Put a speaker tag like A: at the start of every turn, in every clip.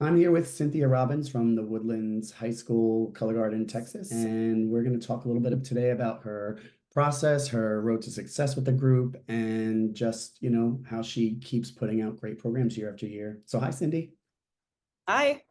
A: I'm here with Cynthia Robbins from the Woodlands High School, Color Garden, Texas, and we're going to talk a little bit of today about her process, her road to success with the group, and just, how she keeps putting out great programs year after year. So, hi, Cyndi.
B: Hi.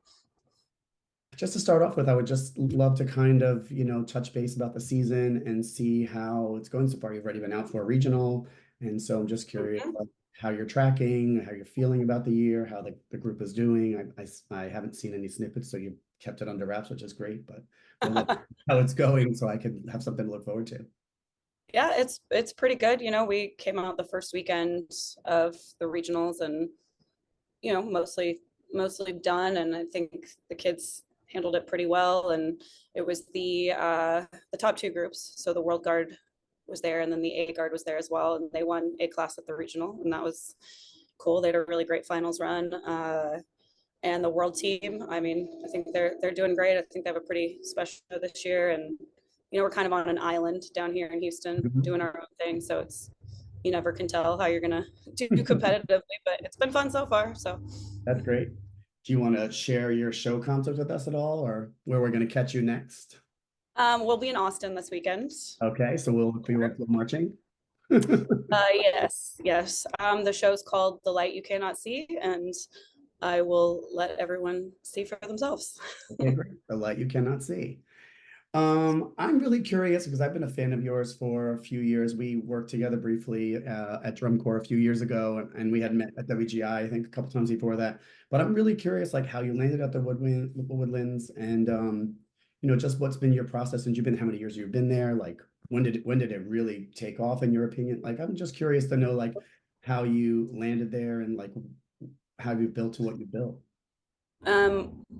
A: Just to start off with, I would just love to kind of, touch base about the season and see how it's going so far. You've already been out for a regional, and so I'm just curious
B: Mhm.
A: how you're tracking, how you're feeling about the year, how the group is doing. I haven't seen any snippets, so you kept it under wraps, which is great, but we'll let how it's going so I can have something to look forward to.
B: Yeah, it's pretty good. We came out the first weekend of the regionals and mostly done, and I think the kids handled it pretty well. And it was the top two groups. So the World Guard was there, and then the A Guard was there as well, and they won A class at the regional, and that was cool. They had a really great finals run. And the world team, I mean, I think they're doing great. I think they have a pretty special show this year, and we're kind of on an island down here in Houston doing our own thing, so it's you never can tell how you're gonna do competitively, but it's been fun so far. So
A: That's great. Do you want to share your show concept with us at all, or where we're going to catch you next?
B: we'll be in Austin this weekend.
A: Okay, so we'll look for you up for marching.
B: Yes, yes. The show's called The Light You Cannot See, and I will let everyone see for themselves.
A: Okay, great. The light you cannot see. I'm really curious because I've been a fan of yours for a few years. We worked together briefly at Drum Corps a few years ago, and we had met at WGI, I think, a couple times before that. But I'm really curious, like how you landed at the Woodlands, and just what's been your process since you've been, how many years you've been there? Like when did it really take off, in your opinion? Like I'm just curious to know, like how you landed there and like how you built to what you built.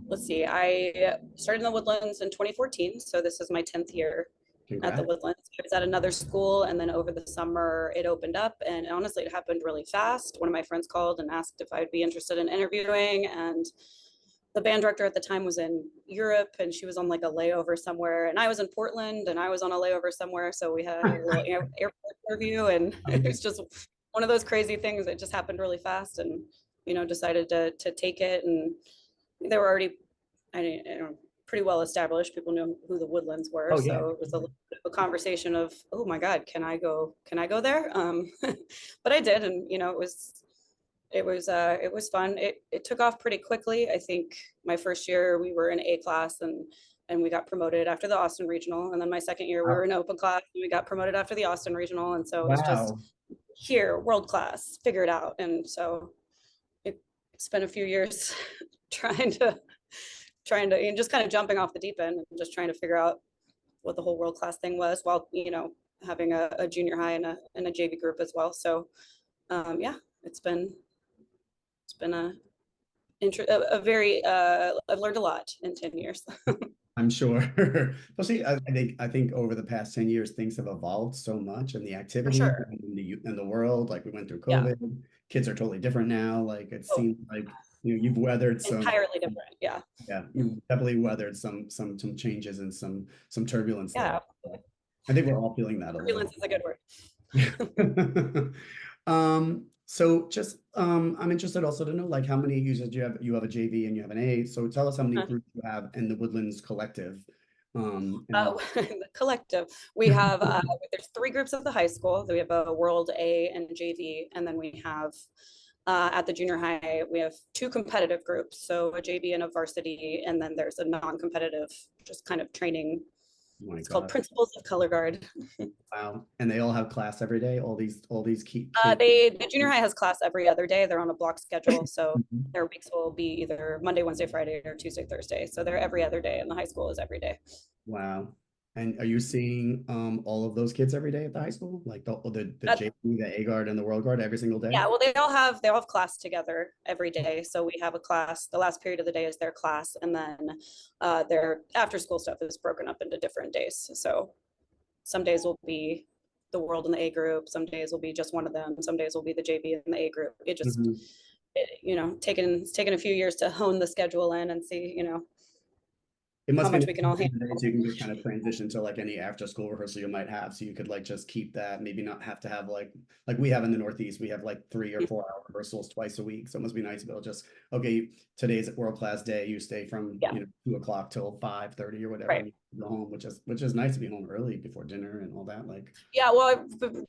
B: Let's see. I started in the Woodlands in 2014, so this is my 10th year at the
A: Congrats.
B: Woodlands. I was at another school, and then over the summer it opened up, and honestly, it happened really fast. One of my friends called and asked if I'd be interested in interviewing, and the band director at the time was in Europe, and she was on like a layover somewhere, and I was in Portland, and I was on a layover somewhere, so we had a little airport interview, and it was just one of those crazy things that just happened really fast, and decided to take it. And they were already, pretty well established. People knew who the Woodlands were,
A: Oh yeah.
B: so it was a little bit of a conversation of, oh my God, can I go? Can I go there? But I did, and it was fun. It took off pretty quickly. I think my first year we were in A class, and we got promoted after the Austin regional, and then my second year we were
A: Wow.
B: in open class and we got promoted after the Austin regional, and so it was just
A: Wow.
B: here world class, figure it out. And so it's been a few years trying to and just kind of jumping off the deep end and just trying to figure out what the whole world class thing was, while having a junior high and a JV group as well. So yeah, it's been a very I've learned a lot in 10 years.
A: I'm sure. Especially, I think over the past 10 years, things have evolved so much and the
B: For
A: activity
B: sure.
A: in the world. Like we went through
B: Yeah.
A: COVID, kids are totally different now. Like it
B: Oh,
A: seems like you've weathered some,
B: entirely different. Yeah.
A: yeah, you've definitely weathered some changes and some turbulence there.
B: Yeah.
A: I think we're all feeling that a
B: Turbulence
A: little.
B: is a good word.
A: So just I'm interested also to know like how many users do you have? You have a JV and you have an A. So tell us how many groups you have in the Woodlands Collective. And
B: The collective. We have there's three groups at the high school. We have a World A and JV, and then we have at the junior high we have two competitive groups, so a JV and a varsity, and then there's a non-competitive, just kind of training.
A: oh my
B: It's called
A: God.
B: Principles of Color Guard.
A: Wow. And they all have class every day, all these kids.
B: The junior high has class every other day. They're on a block schedule, so
A: Mhm.
B: their weeks will be either Monday, Wednesday, Friday, or Tuesday, Thursday. So they're every other day, and the high school is every day.
A: Wow. And are you seeing all of those kids every day at the high school? Like the
B: That
A: JV, the A guard, and the World Guard every single day?
B: Yeah, well, they all have class together every day. So we have a class. The last period of the day is their class, and then their after school stuff is broken up into different days. So some days will be the World and the A group. Some days will be just one of them. Some days will be the JV and the A group.
A: Mhm.
B: Taken a few years to hone the schedule in and see.
A: It
B: how
A: must be
B: much
A: nice
B: we can all
A: so
B: handle.
A: you can just kind of transition to like any after school rehearsal you might have. So you could like just keep that, maybe not have to have like we have in the Northeast, we have like 3 or 4 hour rehearsals twice a week. So it must be nice to be able to just, okay, today's a world class day. You stay from
B: Yeah,
A: 2 o'clock till 5:30 or whatever,
B: right.
A: and you go home, which is nice to be home early before dinner and all that. Like,
B: Yeah, well, I've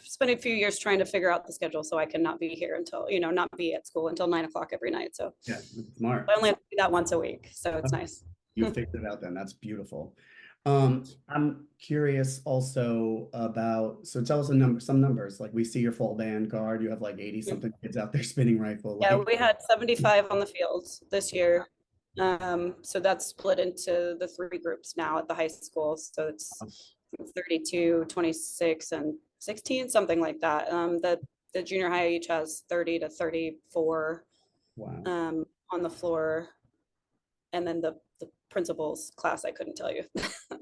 B: spent a few years trying to figure out the schedule so I can not be here until, not be at school until 9 o'clock every night. So
A: yeah, smart.
B: I only have to do that once a week. So it's nice.
A: You figured it out then. That's beautiful. I'm curious also about, so tell us some numbers. Like we see your full band guard, you have like 80 something kids out there spinning rifle.
B: Yeah,
A: Like,
B: we had 75 on the fields this year. So that's split into the three groups now at the high school. So it's 32, 26, and 16, something like that. The junior high each has 30 to 34
A: wow,
B: on the floor. And then the principal's class, I couldn't tell you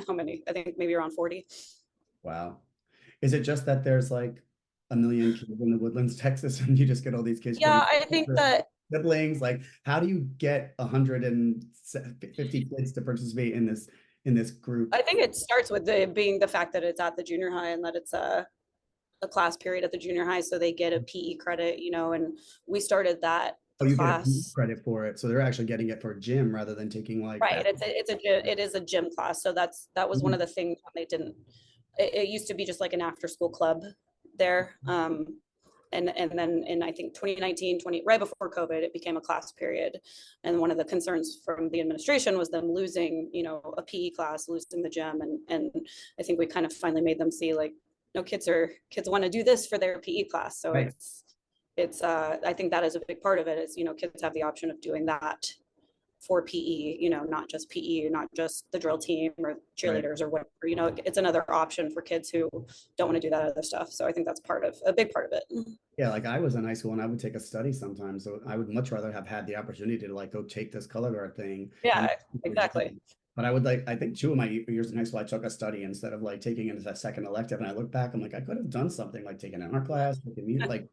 B: how many. I think maybe around 40.
A: wow. Is it just that there's like a million kids in the Woodlands, Texas, and you just get all these kids
B: Yeah,
A: from
B: I think that
A: siblings? Like, how do you get 150 kids to participate in this group?
B: I think it starts with being the fact that it's at the junior high and that it's a class period at the junior high, so they get a PE credit, and we started that
A: Oh, you get a PE
B: class.
A: credit for it, so they're actually getting it for gym rather than taking like
B: Right,
A: that.
B: it is a gym class, so that was one of the things when they didn't. It used to be just like an after school club there, and then in I think 2019, right before COVID, it became a class period, and one of the concerns from the administration was them losing, a PE class, losing the gym, and I think we kind of finally made them see like, no, kids want to do this for their PE class, so
A: Right.
B: it's I think that is a big part of it is kids have the option of doing that for PE, not just PE, not just the drill team or
A: Right.
B: cheerleaders or whatever, it's another option for kids who don't want to do that other stuff. So I think that's a big part of it.
A: Yeah, like I was in high school and I would take a study sometimes. So I would much rather have had the opportunity to like go take this color guard thing. And
B: Yeah, exactly.
A: but I would like, I think 2 of my years in high school, I took a study instead of like taking it as a second elective. And I look back, I'm like, I could have done something like taking an art class, taking music. Like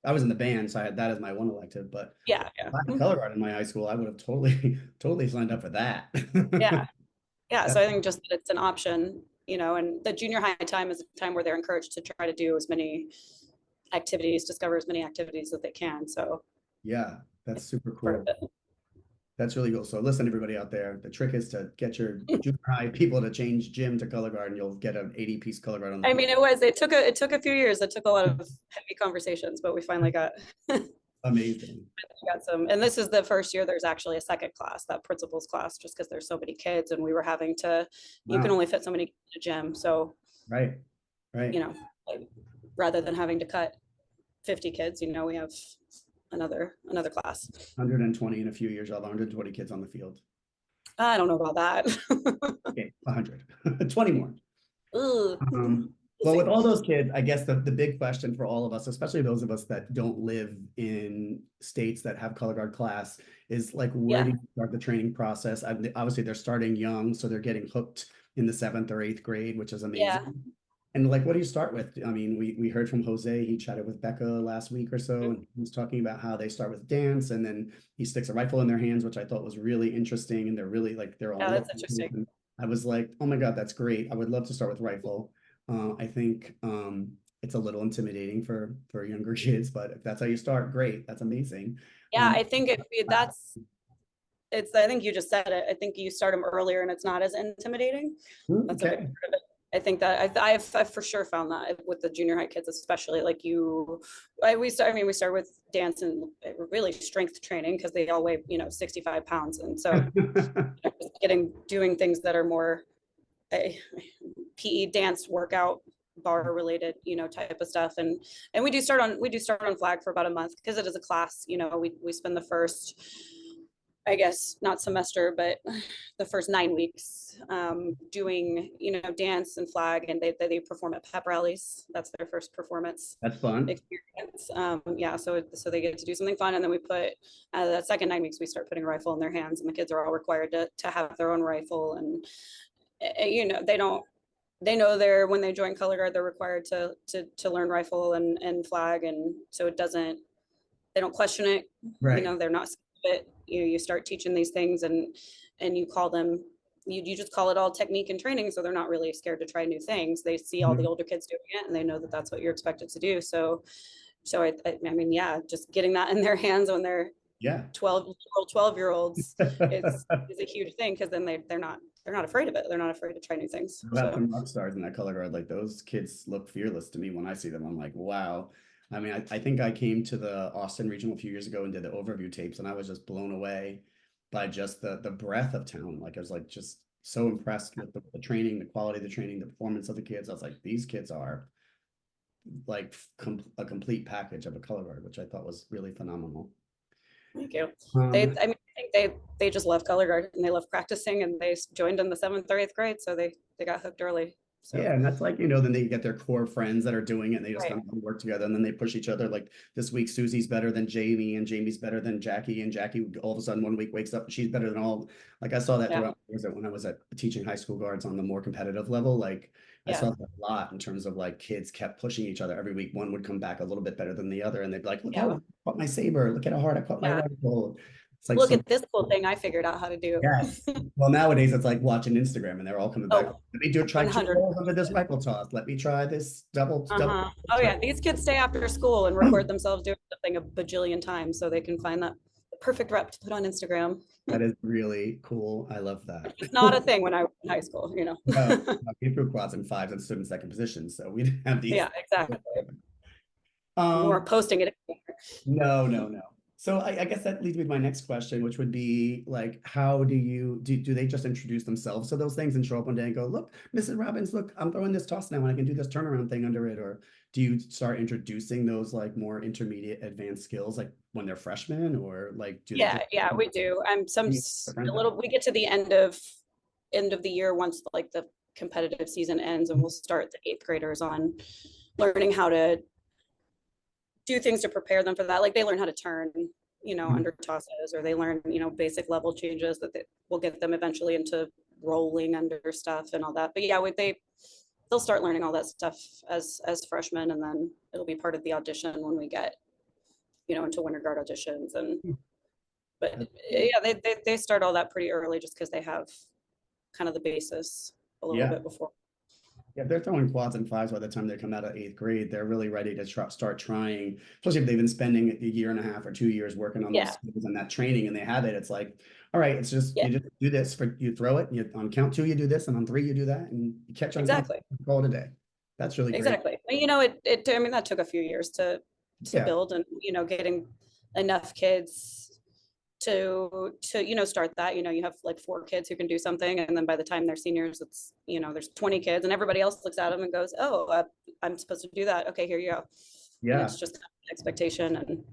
A: I was in the band, so I had that as my one elective. But
B: Yeah,
A: if I had
B: yeah.
A: color guard in my high school, I would have totally, totally signed up for that.
B: Yeah. Yeah. So
A: That's
B: I think just that it's an option, and the junior high time is a time where they're encouraged to try to do as many activities, discover as many activities that they can. So
A: yeah, that's super
B: part of
A: cool.
B: it.
A: That's really cool. So listen, everybody out there, the trick is to get your junior high people to change gym to color guard, and you'll get an 80-piece color guard on the
B: I
A: field.
B: mean, it took a few years. It took a lot of heavy conversations, but we finally
A: Amazing.
B: got some. And this is the first year there's actually a second class, that principal's class, just because there's so many kids, and we were having to. You can
A: Wow.
B: only fit so many in a gym, so
A: Right. Right.
B: like, rather than having to cut 50 kids, we have another class.
A: 120 in a few years. You'll have 120 kids on the field.
B: I don't know about that.
A: Okay, 100. 20 more.
B: Ooh.
A: Well, with all those kids, I guess the big question for all of us, especially those of us that don't live in states that have color guard class, is like, where do
B: Yeah.
A: you start the training process? Obviously, they're starting young, so they're getting hooked in the 7th or 8th grade, which is amazing.
B: Yeah.
A: And like, what do you start with? I mean, we heard from Jose, he chatted with Becca last week or so, and he was talking about how they start with dance and then he sticks a rifle in their hands, which I thought was really interesting. And they're really like, they're all
B: Yeah, that's interesting.
A: and I was like, oh my God, that's great. I would love to start with rifle. I think it's a little intimidating for younger kids, but if that's how you start, great. That's amazing.
B: Yeah, I think I think you just said it. I think you start them earlier and it's not as intimidating. That's a big
A: Okay.
B: part of it. I think that I've for sure found that with the junior high kids, especially like we start with dance and really strength training because they all weigh 65 pounds, and so doing things that are more PE dance workout bar related type of stuff, and we do start on flag for about a month because it is a class. We spend the first, I guess not semester, but the first 9 weeks doing, dance and flag, and they perform at pep rallies. That's their first performance
A: That's fun.
B: experience. Yeah, so they get to do something fun, and then we put that second 9 weeks we start putting a rifle in their hands, and the kids are all required to have their own rifle, and they know when they join color guard they're required to learn rifle and flag, and so they don't question it.
A: Right.
B: They're not. But you start teaching these things, and you call them you just call it all technique and training, so they're not really scared to try new things. They see all the
A: Mhm.
B: older kids doing it, and they know that that's what you're expected to do. So I mean, yeah, just getting that in their hands when they're
A: Yeah.
B: 12 year olds is a huge thing, because then they're not afraid of it. They're not afraid to try new things.
A: I've had
B: So
A: some rock stars in that color guard. Like those kids look fearless to me when I see them. I'm like, wow. I mean, I think I came to the Austin Regional a few years ago and did the overview tapes, and I was just blown away by just the breadth of town. Like I was like just so impressed with the training, the quality of the training, the performance of the kids. I was like, these kids are like a complete package of a color guard, which I thought was really phenomenal.
B: thank you.
A: Um,
B: I mean, I think they just love color guard, and they love practicing, and they joined in the 7th or 8th grade, so they got hooked early. So
A: Yeah, and that's like, then they get their core friends that are doing it and they just
B: right,
A: kind of work together and then they push each other. Like this week, Susie's better than Jamie and Jamie's better than Jackie. And Jackie all of a sudden one week wakes up and she's better than all. Like I saw that
B: yeah,
A: throughout years when I was at teaching high school guards on the more competitive level. Like I
B: yeah,
A: saw that a lot in terms of like kids kept pushing each other every week. One would come back a little bit better than the other. And they'd be like, look how
B: yeah,
A: I caught my saber. Look at how hard I caught my
B: yeah.
A: rifle. It's like
B: Look
A: so
B: at this cool thing I figured out how to do.
A: yes. Well, nowadays it's like watching Instagram and they're all coming back.
B: Oh,
A: Let me try two
B: 100.
A: rolls under this rifle toss. Let me try this double
B: Uh-huh. Oh
A: turn.
B: yeah, these kids stay after school and record themselves doing something a bajillion times so they can find that perfect rep to put on Instagram.
A: That is really cool. I love that.
B: It's not a thing when I was in high school,
A: No, no, we threw quads and fives and stood in second position, so we didn't have these.
B: Yeah, exactly. We
A: Um,
B: weren't posting it anymore.
A: no, no, no. So I guess that leads me to my next question, which would be like, how do they just introduce themselves to those things and show up one day and go, look, Mrs. Robbins, look, I'm throwing this toss now and I can do this turnaround thing under it, or do you start introducing those like more intermediate advanced skills like when they're freshmen, or like do they
B: Yeah,
A: just
B: yeah, we do. I'm some
A: different
B: a
A: then?
B: little. We get to the end of the year once like the competitive season ends, and we'll start the 8th graders on learning how to do things to prepare them for that. Like they learn how to turn,
A: Mhm.
B: under tosses, or they learn, basic level changes that will get them eventually into rolling under stuff and all that. But yeah, they'll start learning all that stuff as freshmen, and then it'll be part of the audition when we get, into winter guard auditions. And but
A: That's cool.
B: yeah, they start all that pretty early just because they have kind of the basis a little
A: Yeah.
B: bit before.
A: Yeah, they're throwing quads and fives by the time they come out of eighth grade. They're really ready to start trying, especially if they've been spending a year and a half or 2 years working on those
B: Yeah,
A: skills and that training and they have it. It's like, all right, it's just
B: yeah,
A: you just do this you throw it, on count two, you do this, and on three, you do that, and you catch on count,
B: exactly.
A: call it a day. That's really great.
B: Exactly. It I mean, that took a few years to
A: Yeah.
B: build, and getting enough kids to start that. You have like 4 kids who can do something, and then by the time they're seniors, it's there's 20 kids, and everybody else looks at them and goes, "Oh, I'm supposed to do that. Okay, here you go." And
A: Yeah.
B: it's just kind of an expectation, and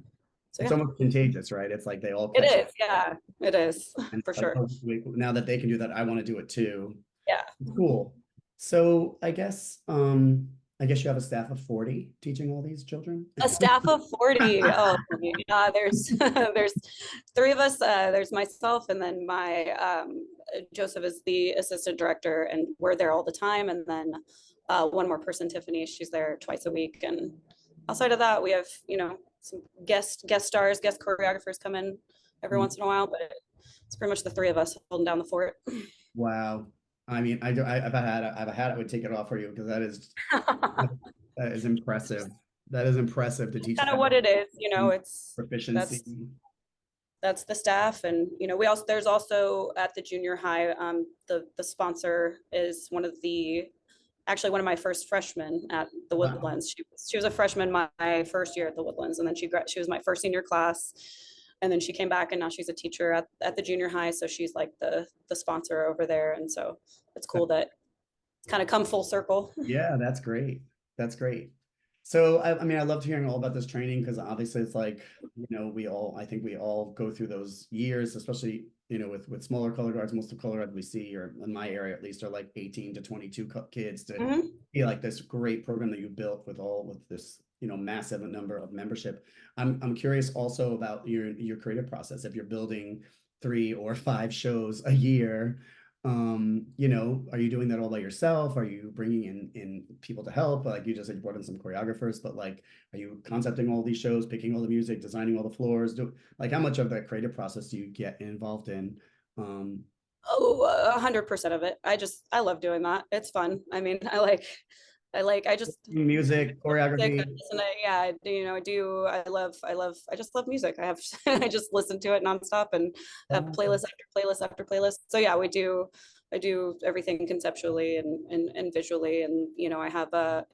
B: so
A: It's
B: yeah,
A: almost contagious, right? It's like they all
B: it
A: catch
B: is. Yeah, it is
A: and
B: for
A: it's like,
B: sure.
A: oh, wait, now that they can do that, I want to do it too.
B: Yeah.
A: Cool. So I guess you have a staff of 40 teaching all these children.
B: A staff of 40. Oh, yeah, there's there's 3 of us. There's myself, and then my Joseph is the assistant director, and we're there all the time. And then one more person, Tiffany, she's there twice a week. And outside of that, we have some guest stars, guest choreographers come in every once in a while, but it's pretty much the 3 of us holding down the fort.
A: Wow. I mean, I do. If I had, I would take it off for you because that is impressive. That is impressive to teach
B: Kind of
A: that
B: what it is, it's
A: proficiency.
B: that's the staff. And we also, there's also at the junior high, the sponsor is actually one of my first freshmen at the
A: Wow.
B: Woodlands. She was a freshman my first year at the Woodlands, and then she was my first senior class, and then she came back, and now she's a teacher at the junior high, so she's like the sponsor over there. And so it's cool that it's kind of come full circle.
A: Yeah, that's great. That's great. So I mean, I loved hearing all about this training because obviously it's like, I think we all go through those years, especially, with smaller color guards. Most of the color guards we see, or in my area at least, are like 18 to 22 kids to
B: Mhm.
A: be like this great program that you built with this, massive number of membership. I'm curious also about your creative process. If you're building 3 or 5 shows a year, are you doing that all by yourself? Are you bringing in people to help? Like you just said, you brought in some choreographers, but like, are you concepting all these shows, picking all the music, designing all the floors? Like, how much of that creative process do you get involved in?
B: Oh, 100% of it. I love doing that. It's fun. I mean, I just
A: Music,
B: music. I
A: choreography.
B: listen to, yeah, I just love music. I have, I just listen to it nonstop and have playlist after playlist after playlist. So yeah, I do everything conceptually and visually. And, I have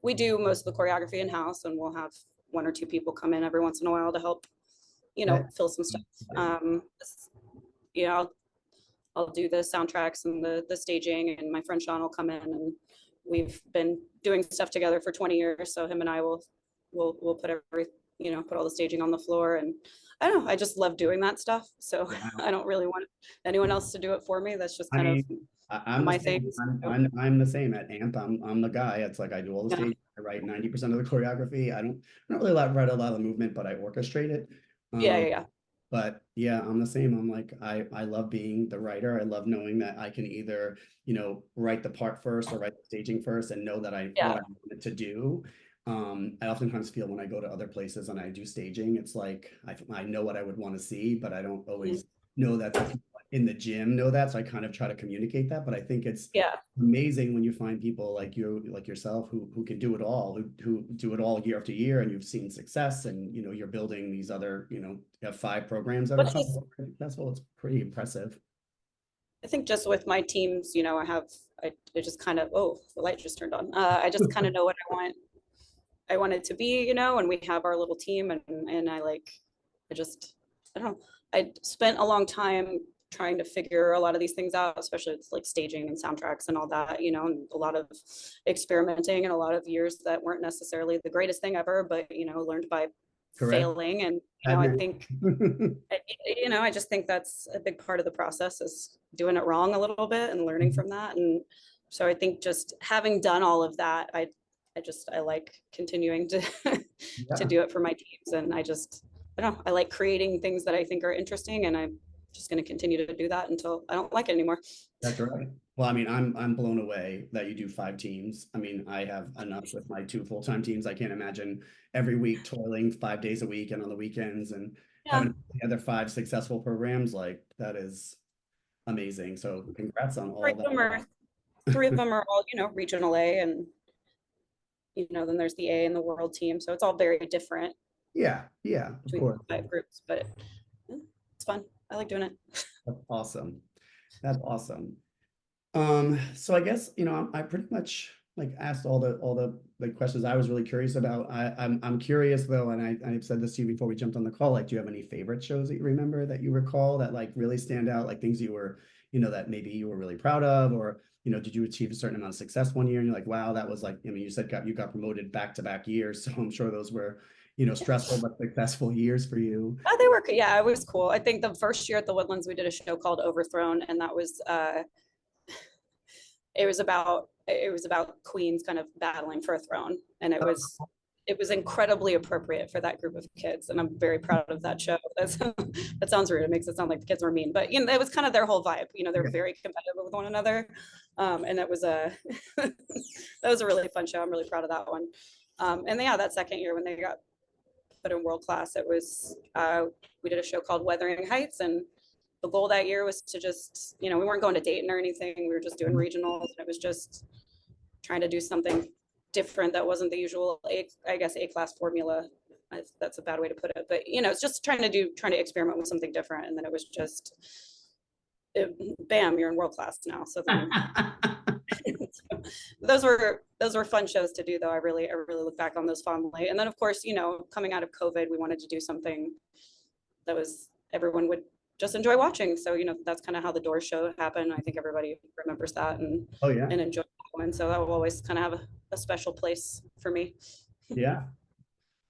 B: we do most of the choreography in house, and we'll have one or two people come in every once in a while to help,
A: That,
B: fill some stuff. You know, I'll do the soundtracks and the staging, and my friend Sean will come in, and we've been doing stuff together for 20 years. So him and I will put put all the staging on the floor, and I don't know, I just love doing that stuff. So
A: wow.
B: I don't really want anyone else to do it for me. That's just
A: I
B: kind of
A: mean, I'm the
B: my
A: same.
B: thing. So,
A: I'm the same at AMP. I'm the guy. It's like I do all the
B: yeah,
A: stage. I write 90% of the choreography. I don't really write a lot of the movement, but I orchestrate it.
B: yeah,
A: Um,
B: yeah, yeah.
A: but yeah, I'm the same. I'm like I love being the writer. I love knowing that I can either, write the part first or write the staging first and know that I what
B: Yeah.
A: I wanted to do. I oftentimes feel when I go to other places and I do staging, it's like I know what I would want to see, but I don't
B: Mhm.
A: always know that the people in the gym know that. So I kind of try to communicate that. But I think it's
B: Yeah.
A: amazing when you find people like you, like yourself, who can do it all, who do it all year after year, and you've seen success, and you're building these other, you have 5 programs that are
B: What's
A: coming
B: just,
A: successful. It's pretty impressive.
B: I think just with my teams, I just kind of, oh, the light just turned on. I just kind of know what I want it to be, and we have our little team, and I just I don't know. I spent a long time trying to figure a lot of these things out, especially it's like staging and soundtracks and all that, and a lot of experimenting and a lot of years that weren't necessarily the greatest thing ever, but learned by
A: Correct.
B: failing. And I
A: Admin.
B: think I just think that's a big part of the process, is doing it wrong a little bit and learning from that. And so I think just having done all of that, I like continuing to to
A: Yeah.
B: do it for my teams. And I don't know, I like creating things that I think are interesting, and I'm just going to continue to do that until I don't like it anymore.
A: That's right. Well, I mean, I'm blown away that you do 5 teams. I mean, I have enough with my 2 full-time teams. I can't imagine every week toiling 5 days a week and on the weekends and
B: Yeah,
A: having the other 5 successful programs. Like that is amazing. So congrats on
B: three
A: all
B: of them are three of
A: that.
B: them are all regional A, and then there's the A and the world team, so it's all very different
A: Yeah, yeah, of
B: between
A: course.
B: the 5 groups, but yeah, it's fun. I like doing it.
A: That's awesome. That's awesome. So I guess, I pretty much like asked all the like questions I was really curious about. I'm curious though, and I've said this to you before we jumped on the call. Like, do you have any favorite shows that you remember that you recall that like really stand out, like things you were, that maybe you were really proud of, or did you achieve a certain amount of success one year and you're like, wow, that was like, I mean, you said you got promoted back to back years, so I'm sure those were, stressful but successful years for you.
B: Oh, they were, yeah, it was cool. I think the first year at the Woodlands, we did a show called Overthrown, and that was it was about queens kind of battling for a throne, and it was incredibly appropriate for that group of kids, and I'm very proud of that show. That sounds rude. It makes it sound like the kids were mean, but it was kind of their whole vibe. They're
A: Yeah.
B: very competitive with one another, and that was a that was a really fun show. I'm really proud of that one. And yeah, that second year when they got put in world class, it was we did a show called Weathering Heights, and the goal that year was to just, we weren't going to Dayton or anything. We were just doing regionals, and it was just trying to do something different that wasn't the usual I guess A class formula. That's a bad way to put it, but it's just trying to experiment with something different. And then it was just bam, you're in world class now. So then those were fun shows to do, though. I really look back on those fondly. And then of course, coming out of COVID, we wanted to do something that was everyone would just enjoy watching. So that's kind of how the Doors show happened. I think everybody remembers that
A: Oh yeah.
B: and enjoy that one. So that will always kind of have a special place for me.
A: Yeah.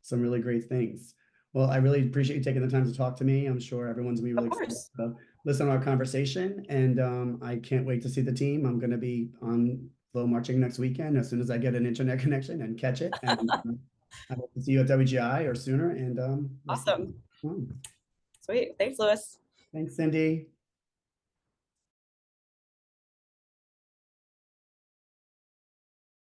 A: Some really great things. Well, I really appreciate you taking the time to talk to me. I'm sure everyone's gonna be
B: Of
A: really excited
B: course.
A: to listen to our conversation, and I can't wait to see the team. I'm gonna be on flow marching next weekend as soon as I get an internet connection and catch it. And I hope to see you at WGI or sooner. And we'll see you.
B: Awesome. Sweet. Thanks, Lewis.
A: Thanks, Cindy.